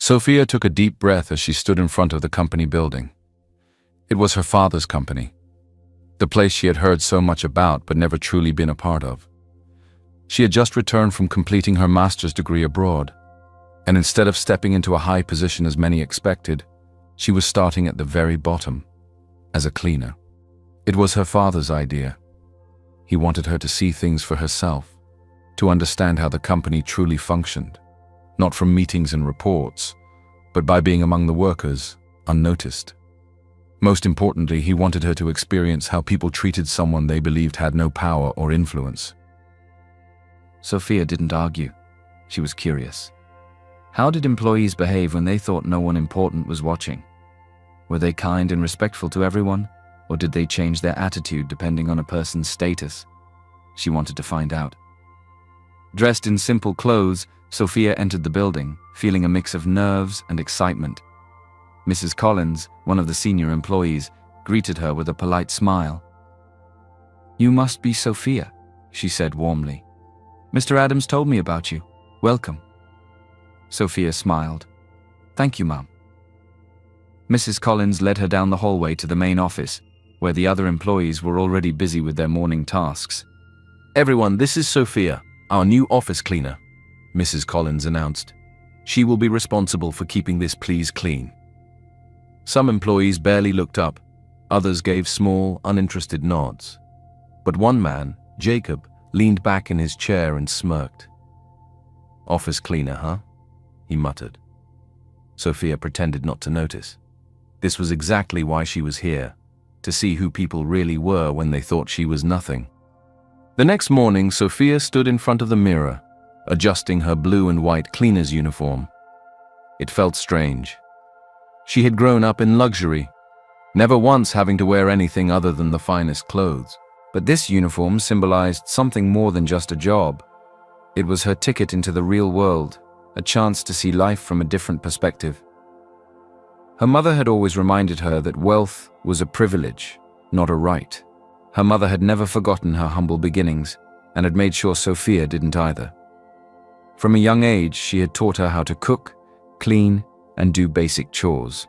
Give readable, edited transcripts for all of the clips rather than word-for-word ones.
Sophia took a deep breath as she stood in front of the company building. It was her father's company, the place she had heard so much about but never truly been a part of. She had just returned from completing her master's degree abroad, and instead of stepping into a high position as many expected, she was starting at the very bottom, as a cleaner. It was her father's idea. He wanted her to see things for herself, to understand how the company truly functioned, not from meetings and reports, but by being among the workers, unnoticed. Most importantly, he wanted her to experience how people treated someone they believed had no power or influence. Sophia didn't argue. She was curious. How did employees behave when they thought no one important was watching? Were they kind and respectful to everyone, or did they change their attitude depending on a person's status? She wanted to find out. Dressed in simple clothes, Sophia entered the building, feeling a mix of nerves and excitement. Mrs. Collins, one of the senior employees, greeted her with a polite smile. "You must be Sophia," she said warmly. "Mr. Adams told me about you. Welcome." Sophia smiled. "Thank you, Mum." Mrs. Collins led her down the hallway to the main office, where the other employees were already busy with their morning tasks. "Everyone, this is Sophia, our new office cleaner," Mrs. Collins announced. "She will be responsible for keeping this place clean." Some employees barely looked up, others gave small, uninterested nods. But one man, Jacob, leaned back in his chair and smirked. "Office cleaner, huh?" he muttered. Sophia pretended not to notice. This was exactly why she was here, to see who people really were when they thought she was nothing. The next morning, Sophia stood in front of the mirror, adjusting her blue and white cleaner's uniform. It felt strange. She had grown up in luxury, never once having to wear anything other than the finest clothes. But this uniform symbolized something more than just a job. It was her ticket into the real world, a chance to see life from a different perspective. Her mother had always reminded her that wealth was a privilege, not a right. Her mother had never forgotten her humble beginnings and had made sure Sophia didn't either. From a young age, she had taught her how to cook, clean, and do basic chores.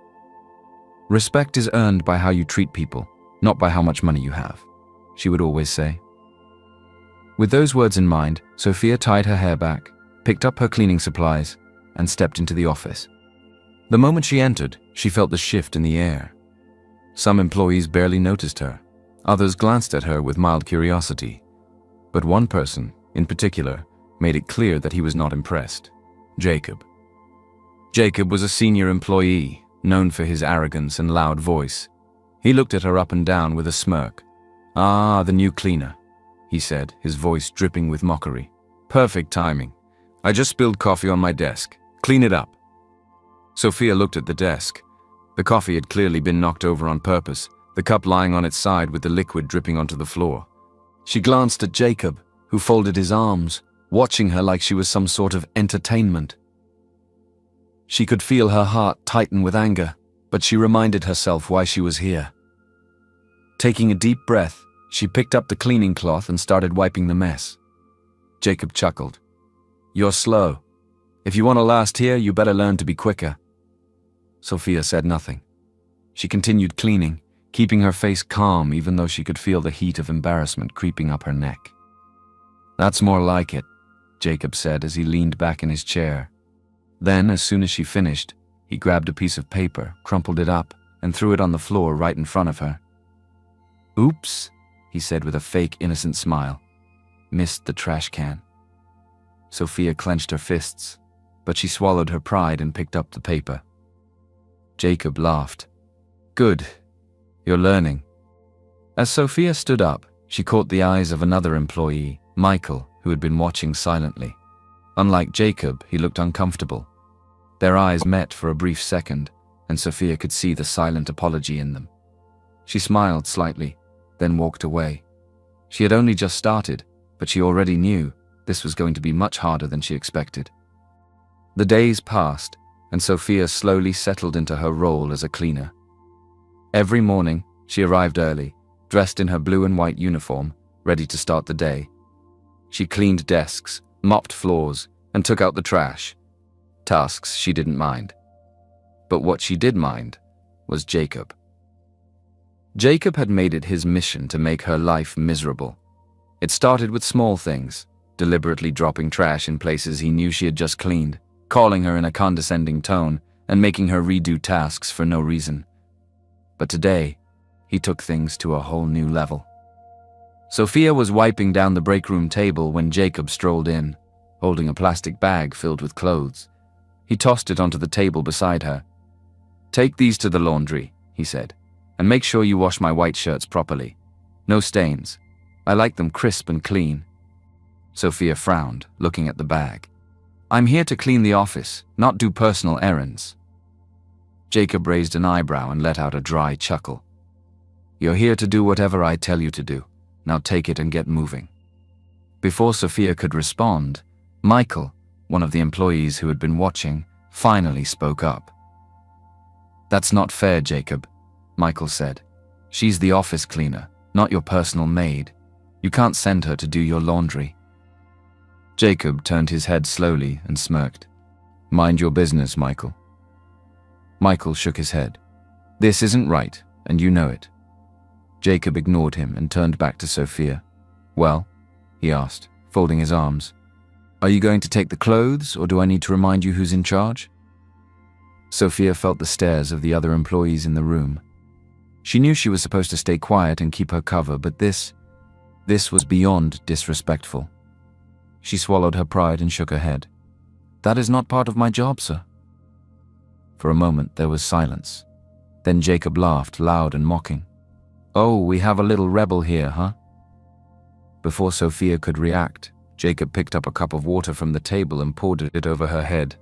"Respect is earned by how you treat people, not by how much money you have," she would always say. With those words in mind, Sophia tied her hair back, picked up her cleaning supplies, and stepped into the office. The moment she entered, she felt the shift in the air. Some employees barely noticed her. Others glanced at her with mild curiosity. But one person, in particular, made it clear that he was not impressed. Jacob. Jacob was a senior employee, known for his arrogance and loud voice. He looked at her up and down with a smirk. "Ah, the new cleaner," he said, his voice dripping with mockery. "Perfect timing. I just spilled coffee on my desk. Clean it up." Sophia looked at the desk. The coffee had clearly been knocked over on purpose, the cup lying on its side with the liquid dripping onto the floor. She glanced at Jacob, who folded his arms, watching her like she was some sort of entertainment. She could feel her heart tighten with anger, but she reminded herself why she was here. Taking a deep breath, she picked up the cleaning cloth and started wiping the mess. Jacob chuckled. "You're slow. If you want to last here, you better learn to be quicker." Sophia said nothing. She continued cleaning, keeping her face calm even though she could feel the heat of embarrassment creeping up her neck. "That's more like it," Jacob said as he leaned back in his chair. Then, as soon as she finished, he grabbed a piece of paper, crumpled it up, and threw it on the floor right in front of her. "Oops," he said with a fake innocent smile. "Missed the trash can." Sophia clenched her fists, but she swallowed her pride and picked up the paper. Jacob laughed. "Good. You're learning." As Sophia stood up, she caught the eyes of another employee, Michael, who had been watching silently. Unlike Jacob, he looked uncomfortable. Their eyes met for a brief second, and Sophia could see the silent apology in them. She smiled slightly, then walked away. She had only just started, but she already knew this was going to be much harder than she expected. The days passed, and Sophia slowly settled into her role as a cleaner. Every morning, she arrived early, dressed in her blue and white uniform, ready to start the day. She cleaned desks, mopped floors, and took out the trash. Tasks she didn't mind. But what she did mind was Jacob. Jacob had made it his mission to make her life miserable. It started with small things, deliberately dropping trash in places he knew she had just cleaned, calling her in a condescending tone, and making her redo tasks for no reason. But today, he took things to a whole new level. Sophia was wiping down the break room table when Jacob strolled in, holding a plastic bag filled with clothes. He tossed it onto the table beside her. "Take these to the laundry," he said, "and make sure you wash my white shirts properly. No stains. I like them crisp and clean." Sophia frowned, looking at the bag. "I'm here to clean the office, not do personal errands." Jacob raised an eyebrow and let out a dry chuckle. "You're here to do whatever I tell you to do. Now take it and get moving." Before Sophia could respond, Michael, one of the employees who had been watching, finally spoke up. "That's not fair, Jacob," Michael said. "She's the office cleaner, not your personal maid. You can't send her to do your laundry." Jacob turned his head slowly and smirked. "Mind your business, Michael." Michael shook his head. "This isn't right, and you know it." Jacob ignored him and turned back to Sophia. "Well?" he asked, folding his arms. "Are you going to take the clothes, or do I need to remind you who's in charge?" Sophia felt the stares of the other employees in the room. She knew she was supposed to stay quiet and keep her cover, but this was beyond disrespectful. She swallowed her pride and shook her head. "That is not part of my job, sir." For a moment there was silence. Then Jacob laughed, loud and mocking. "Oh, we have a little rebel here, huh?" Before Sophia could react, Jacob picked up a cup of water from the table and poured it over her head.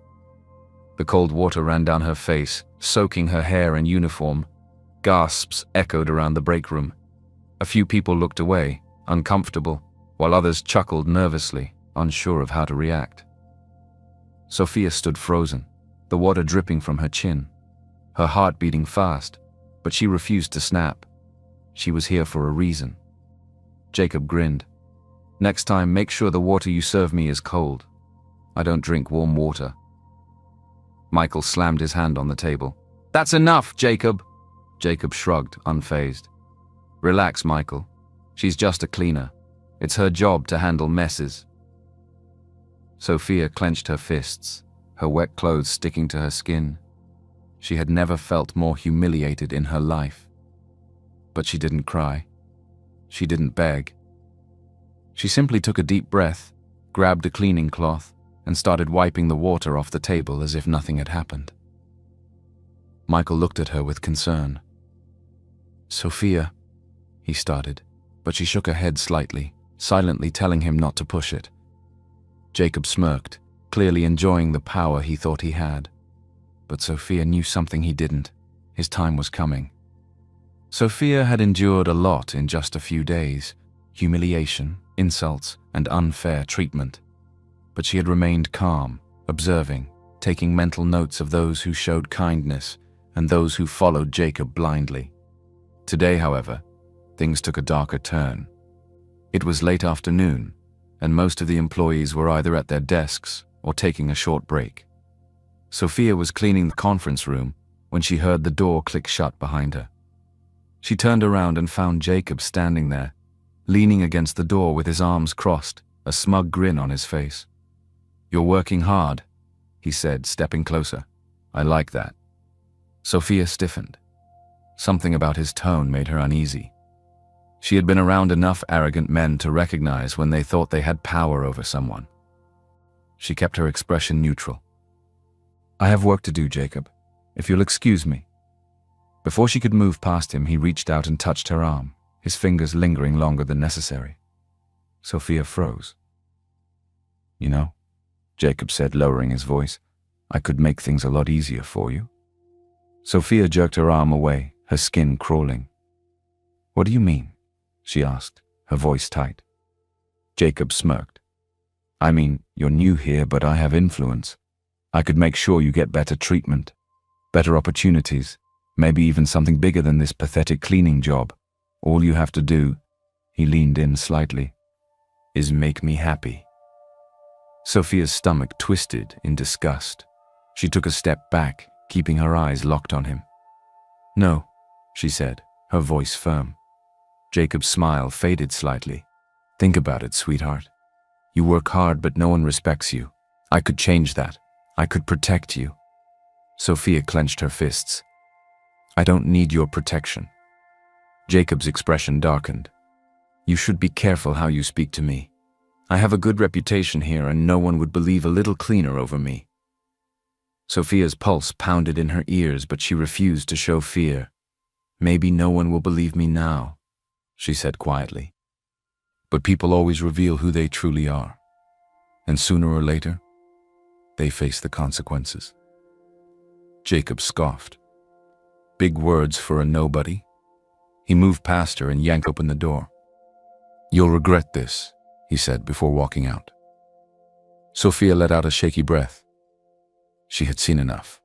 The cold water ran down her face, soaking her hair and uniform. Gasps echoed around the break room. A few people looked away, uncomfortable, while others chuckled nervously, unsure of how to react. Sophia stood frozen, the water dripping from her chin, her heart beating fast, but she refused to snap. She was here for a reason. Jacob grinned. "Next time, make sure the water you serve me is cold. I don't drink warm water." Michael slammed his hand on the table. "That's enough, Jacob!" Jacob shrugged, unfazed. "Relax, Michael. She's just a cleaner. It's her job to handle messes." Sophia clenched her fists, her wet clothes sticking to her skin. She had never felt more humiliated in her life. But she didn't cry. She didn't beg. She simply took a deep breath, grabbed a cleaning cloth, and started wiping the water off the table as if nothing had happened. Michael looked at her with concern. "Sophia," he started, but she shook her head slightly, silently telling him not to push it. Jacob smirked, clearly enjoying the power he thought he had. But Sophia knew something he didn't. His time was coming. Sophia had endured a lot in just a few days: humiliation, insults, and unfair treatment. But she had remained calm, observing, taking mental notes of those who showed kindness and those who followed Jacob blindly. Today, however, things took a darker turn. It was late afternoon, and most of the employees were either at their desks or taking a short break. Sophia was cleaning the conference room when she heard the door click shut behind her. She turned around and found Jacob standing there, leaning against the door with his arms crossed, a smug grin on his face. "You're working hard," he said, stepping closer. "I like that." Sophia stiffened. Something about his tone made her uneasy. She had been around enough arrogant men to recognize when they thought they had power over someone. She kept her expression neutral. "I have work to do, Jacob, if you'll excuse me." Before she could move past him, he reached out and touched her arm, his fingers lingering longer than necessary. Sophia froze. "You know," Jacob said, lowering his voice, "I could make things a lot easier for you." Sophia jerked her arm away, her skin crawling. "What do you mean?" she asked, her voice tight. Jacob smirked. "I mean, you're new here, but I have influence. I could make sure you get better treatment, better opportunities, maybe even something bigger than this pathetic cleaning job. All you have to do," he leaned in slightly, "is make me happy." Sophia's stomach twisted in disgust. She took a step back, keeping her eyes locked on him. "No," she said, her voice firm. Jacob's smile faded slightly. "Think about it, sweetheart. You work hard, but no one respects you. I could change that. I could protect you." Sophia clenched her fists. "I don't need your protection." Jacob's expression darkened. "You should be careful how you speak to me. I have a good reputation here, and no one would believe a little cleaner over me." Sophia's pulse pounded in her ears, but she refused to show fear. "Maybe no one will believe me now," she said quietly. "But people always reveal who they truly are. And sooner or later, they face the consequences." Jacob scoffed. Big words for a nobody. He moved past her and yanked open the door. "You'll regret this," he said before walking out. Sophia let out a shaky breath. She had seen enough.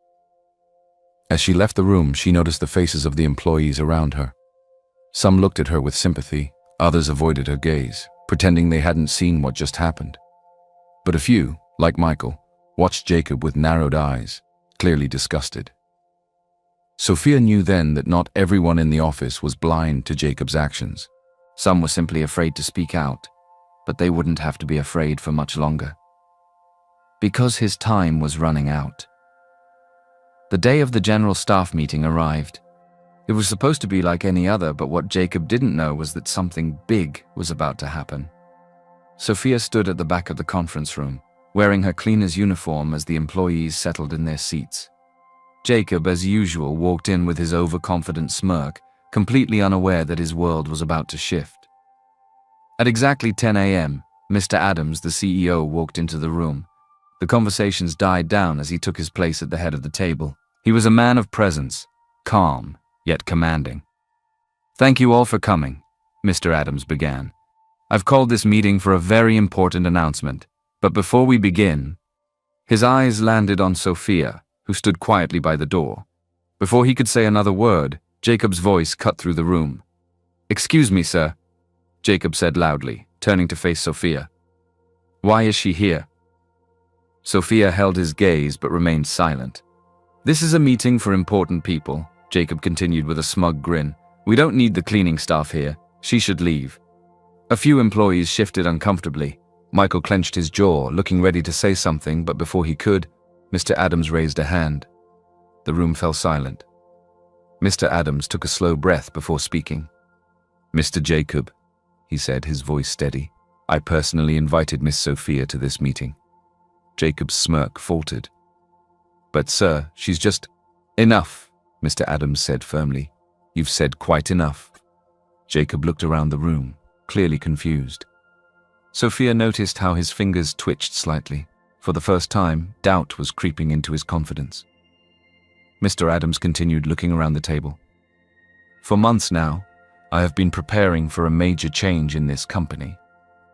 As she left the room, she noticed the faces of the employees around her. Some looked at her with sympathy, others avoided her gaze, pretending they hadn't seen what just happened. But a few, like Michael, watched Jacob with narrowed eyes, clearly disgusted. Sophia knew then that not everyone in the office was blind to Jacob's actions. Some were simply afraid to speak out, but they wouldn't have to be afraid for much longer. Because his time was running out. The day of the general staff meeting arrived. It was supposed to be like any other, but what Jacob didn't know was that something big was about to happen. Sophia stood at the back of the conference room, wearing her cleaner's uniform as the employees settled in their seats. Jacob, as usual, walked in with his overconfident smirk, completely unaware that his world was about to shift. At exactly 10 a.m., Mr. Adams, the CEO, walked into the room. The conversations died down as he took his place at the head of the table. He was a man of presence, calm, yet commanding. "Thank you all for coming," Mr. Adams began. "I've called this meeting for a very important announcement, but before we begin..." His eyes landed on Sophia, who stood quietly by the door. Before he could say another word, Jacob's voice cut through the room. "Excuse me, sir," Jacob said loudly, turning to face Sophia. "Why is she here?" Sophia held his gaze but remained silent. "This is a meeting for important people," Jacob continued with a smug grin. "We don't need the cleaning staff here. She should leave." A few employees shifted uncomfortably. Michael clenched his jaw, looking ready to say something, but before he could, Mr. Adams raised a hand. The room fell silent. Mr. Adams took a slow breath before speaking. "Mr. Jacob," he said, his voice steady, "I personally invited Miss Sophia to this meeting." Jacob's smirk faltered. "But sir, she's just..." "Enough," Mr. Adams said firmly. "You've said quite enough." Jacob looked around the room, clearly confused. Sophia noticed how his fingers twitched slightly. For the first time, doubt was creeping into his confidence. Mr. Adams continued, looking around the table. "For months now, I have been preparing for a major change in this company.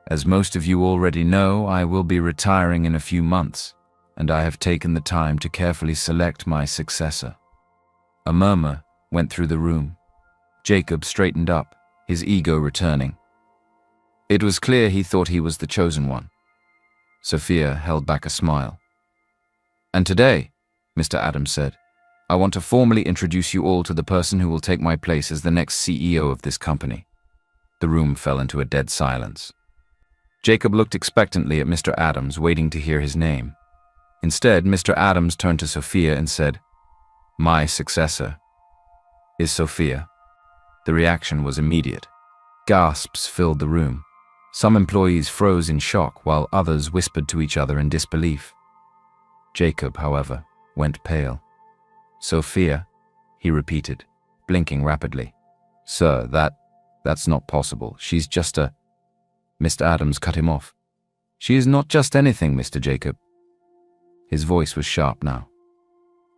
As most of you already know, I will be retiring in a few months, and I have taken the time to carefully select my successor." A murmur went through the room. Jacob straightened up, his ego returning. It was clear he thought he was the chosen one. Sophia held back a smile. "And today," Mr. Adams said, "I want to formally introduce you all to the person who will take my place as the next CEO of this company." The room fell into a dead silence. Jacob looked expectantly at Mr. Adams, waiting to hear his name. Instead, Mr. Adams turned to Sophia and said, "My successor is Sophia." The reaction was immediate. Gasps filled the room. Some employees froze in shock, while others whispered to each other in disbelief. Jacob, however, went pale. "Sophia," he repeated, blinking rapidly. "Sir, that's not possible. She's just a..." Mr. Adams cut him off. "She is not just anything, Mr. Jacob." His voice was sharp now.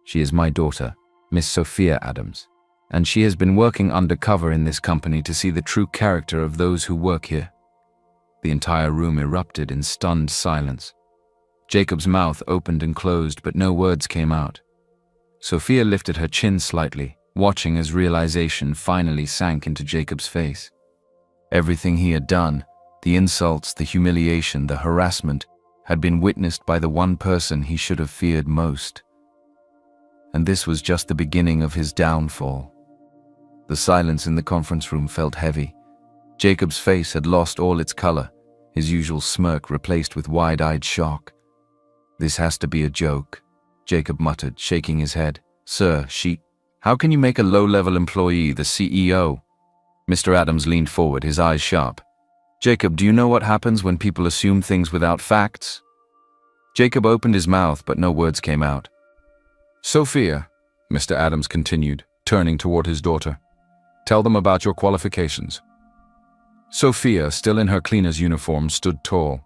"She is my daughter, Miss Sophia Adams, and she has been working undercover in this company to see the true character of those who work here." The entire room erupted in stunned silence. Jacob's mouth opened and closed, but no words came out. Sophia lifted her chin slightly, watching as realization finally sank into Jacob's face. Everything he had done, the insults, the humiliation, the harassment, had been witnessed by the one person he should have feared most. and this was just the beginning of his downfall. The silence in the conference room felt heavy. Jacob's face had lost all its color, his usual smirk replaced with wide-eyed shock. "This has to be a joke," Jacob muttered, shaking his head. "Sir, how can you make a low-level employee the CEO?" Mr. Adams leaned forward, his eyes sharp. "Jacob, do you know what happens when people assume things without facts?" Jacob opened his mouth, but no words came out. "Sophia," Mr. Adams continued, turning toward his daughter, "tell them about your qualifications." Sophia, still in her cleaner's uniform, stood tall.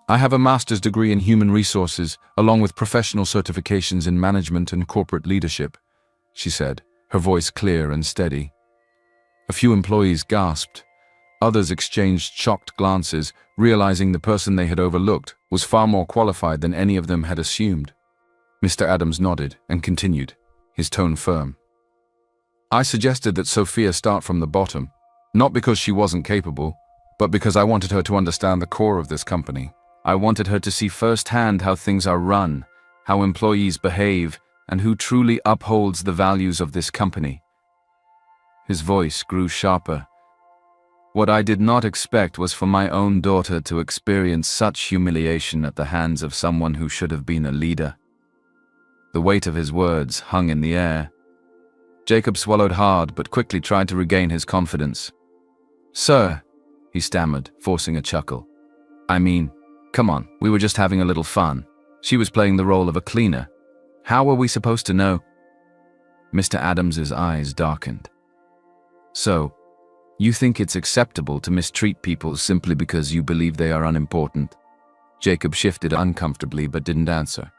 "I have a master's degree in human resources, along with professional certifications in management and corporate leadership," she said, her voice clear and steady. A few employees gasped. Others exchanged shocked glances, realizing the person they had overlooked was far more qualified than any of them had assumed. Mr. Adams nodded and continued, his tone firm. "I suggested that Sophia start from the bottom, not because she wasn't capable, but because I wanted her to understand the core of this company. I wanted her to see firsthand how things are run, how employees behave, and who truly upholds the values of this company." His voice grew sharper. "What I did not expect was for my own daughter to experience such humiliation at the hands of someone who should have been a leader." The weight of his words hung in the air. Jacob swallowed hard, but quickly tried to regain his confidence. "Sir," he stammered, forcing a chuckle. "I mean, come on, we were just having a little fun. She was playing the role of a cleaner. How were we supposed to know?" Mr. Adams's eyes darkened. "So, you think it's acceptable to mistreat people simply because you believe they are unimportant?" Jacob shifted uncomfortably but didn't answer.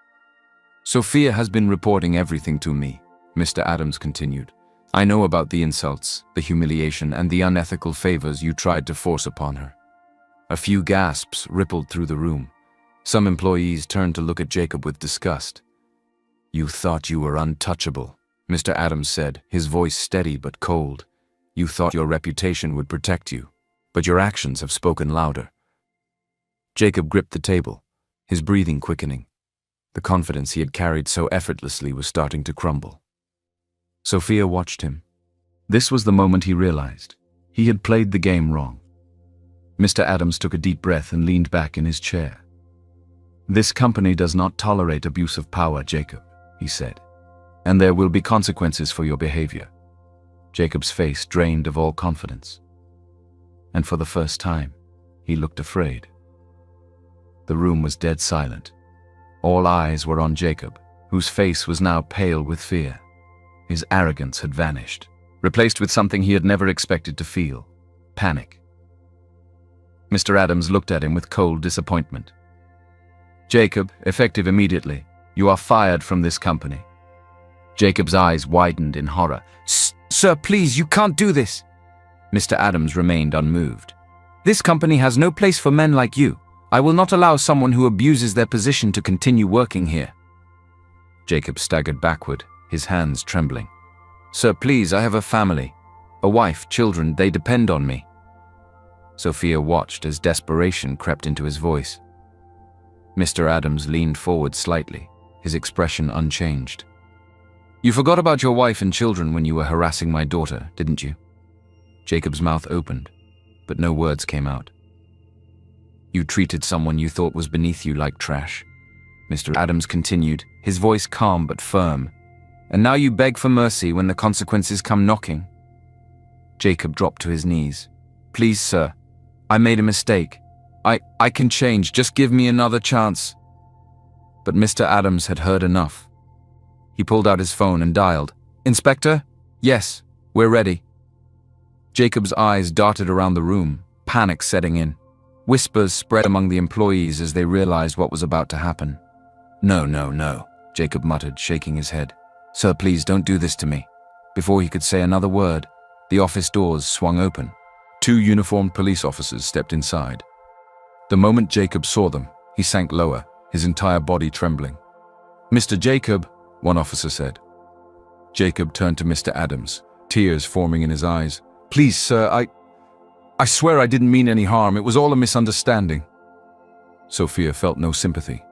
"Sophia has been reporting everything to me," Mr. Adams continued. "I know about the insults, the humiliation, and the unethical favors you tried to force upon her." A few gasps rippled through the room. Some employees turned to look at Jacob with disgust. "You thought you were untouchable," Mr. Adams said, his voice steady but cold. "You thought your reputation would protect you, but your actions have spoken louder." Jacob gripped the table, his breathing quickening. The confidence he had carried so effortlessly was starting to crumble. Sophia watched him. This was the moment he realized he had played the game wrong. Mr. Adams took a deep breath and leaned back in his chair. "This company does not tolerate abuse of power, Jacob," he said, "and there will be consequences for your behavior." Jacob's face drained of all confidence. And for the first time, he looked afraid. The room was dead silent. All eyes were on Jacob, whose face was now pale with fear. His arrogance had vanished, replaced with something he had never expected to feel: panic. Mr. Adams looked at him with cold disappointment. "Jacob, effective immediately, you are fired from this company." Jacob's eyes widened in horror. "Sir, please, you can't do this." Mr. Adams remained unmoved. "This company has no place for men like you. I will not allow someone who abuses their position to continue working here." Jacob staggered backward, his hands trembling. "Sir, please, I have a family. A wife, children, they depend on me." Sophia watched as desperation crept into his voice. Mr. Adams leaned forward slightly, his expression unchanged. "You forgot about your wife and children when you were harassing my daughter, didn't you?" Jacob's mouth opened, but no words came out. "You treated someone you thought was beneath you like trash," Mr. Adams continued, his voice calm but firm. "And now you beg for mercy when the consequences come knocking." Jacob dropped to his knees. "Please, sir, I made a mistake. I can change, just give me another chance." But Mr. Adams had heard enough. He pulled out his phone and dialed. "Inspector? Yes, we're ready." Jacob's eyes darted around the room, panic setting in. Whispers spread among the employees as they realized what was about to happen. No, Jacob muttered, shaking his head. "Sir, please don't do this to me." Before he could say another word, the office doors swung open. 2 uniformed police officers stepped inside. The moment Jacob saw them, he sank lower, his entire body trembling. "Mr. Jacob," one officer said. Jacob turned to Mr. Adams, tears forming in his eyes. "Please, sir, I swear I didn't mean any harm. It was all a misunderstanding." Sophia felt no sympathy.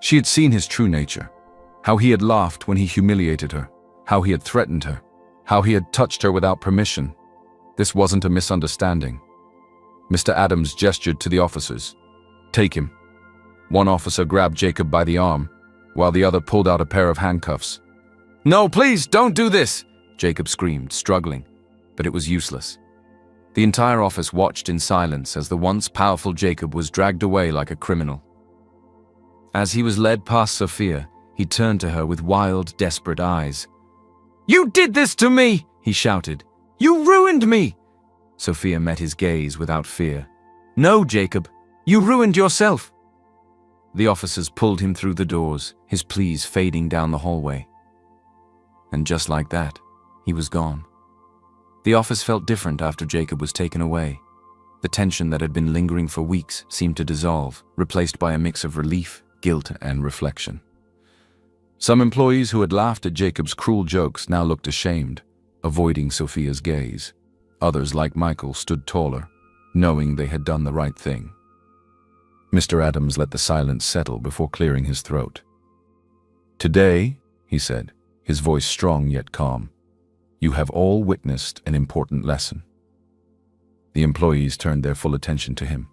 She had seen his true nature. How he had laughed when he humiliated her. How he had threatened her. How he had touched her without permission. This wasn't a misunderstanding. Mr. Adams gestured to the officers. "Take him." One officer grabbed Jacob by the arm, while the other pulled out a pair of handcuffs. "No, please, don't do this!" Jacob screamed, struggling, but it was useless. The entire office watched in silence as the once powerful Jacob was dragged away like a criminal. As he was led past Sophia, he turned to her with wild, desperate eyes. "You did this to me!" he shouted. "You ruined me!" Sophia met his gaze without fear. "No, Jacob, you ruined yourself." The officers pulled him through the doors, his pleas fading down the hallway. And just like that, he was gone. The office felt different after Jacob was taken away. The tension that had been lingering for weeks seemed to dissolve, replaced by a mix of relief, guilt, and reflection. Some employees who had laughed at Jacob's cruel jokes now looked ashamed, avoiding Sophia's gaze. Others, like Michael, stood taller, knowing they had done the right thing. Mr. Adams let the silence settle before clearing his throat. "Today," he said, his voice strong yet calm, "you have all witnessed an important lesson." The employees turned their full attention to him.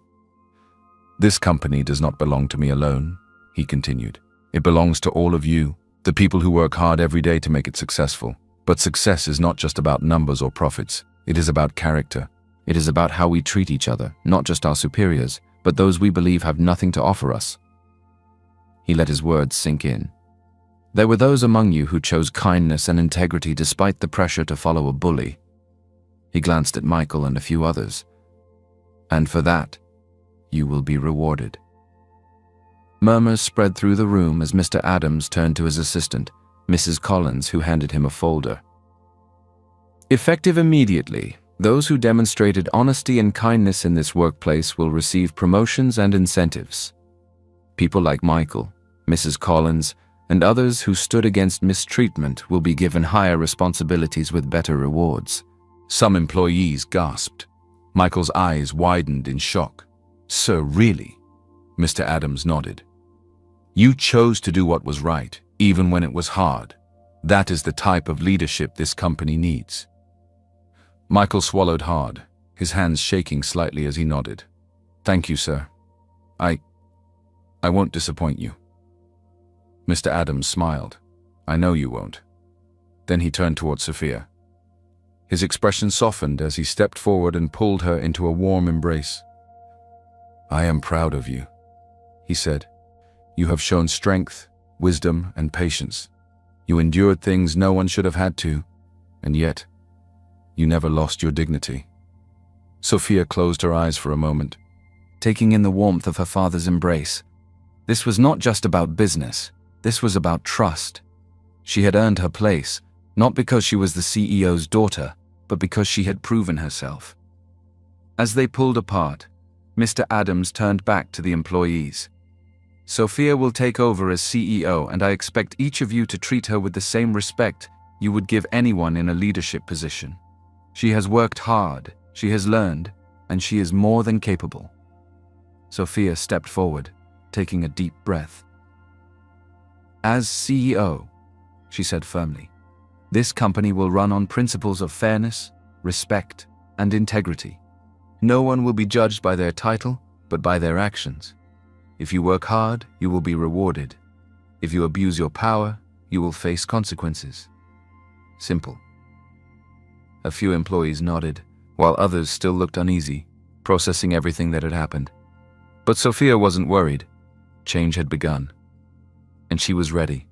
"This company does not belong to me alone," he continued. "It belongs to all of you, the people who work hard every day to make it successful. But success is not just about numbers or profits. It is about character. It is about how we treat each other, not just our superiors, but those we believe have nothing to offer us." He let his words sink in. There were those among you who chose kindness and integrity despite the pressure to follow a bully. He glanced at Michael and a few others. "And for that, you will be rewarded." Murmurs spread through the room as Mr. Adams turned to his assistant, Mrs. Collins, who handed him a folder. "Effective immediately, those who demonstrated honesty and kindness in this workplace will receive promotions and incentives. People like Michael, Mrs. Collins, and others who stood against mistreatment will be given higher responsibilities with better rewards." Some employees gasped. Michael's eyes widened in shock. "Sir, really?" Mr. Adams nodded. "You chose to do what was right, even when it was hard. That is the type of leadership this company needs." Michael swallowed hard, his hands shaking slightly as he nodded. "Thank you, sir. I won't disappoint you." Mr. Adams smiled. "I know you won't." Then he turned toward Sophia. His expression softened as he stepped forward and pulled her into a warm embrace. "I am proud of you," he said. "You have shown strength, wisdom, and patience. You endured things no one should have had to, and yet, you never lost your dignity." Sophia closed her eyes for a moment, taking in the warmth of her father's embrace. This was not just about business. This was about trust. She had earned her place, not because she was the CEO's daughter, but because she had proven herself. As they pulled apart, Mr. Adams turned back to the employees. "Sophia will take over as CEO, and I expect each of you to treat her with the same respect you would give anyone in a leadership position. She has worked hard, she has learned, and she is more than capable." Sophia stepped forward, taking a deep breath. "As CEO," she said firmly, "this company will run on principles of fairness, respect, and integrity. No one will be judged by their title, but by their actions. If you work hard, you will be rewarded. If you abuse your power, you will face consequences. Simple." A few employees nodded, while others still looked uneasy, processing everything that had happened. But Sophia wasn't worried. Change had begun, and she was ready.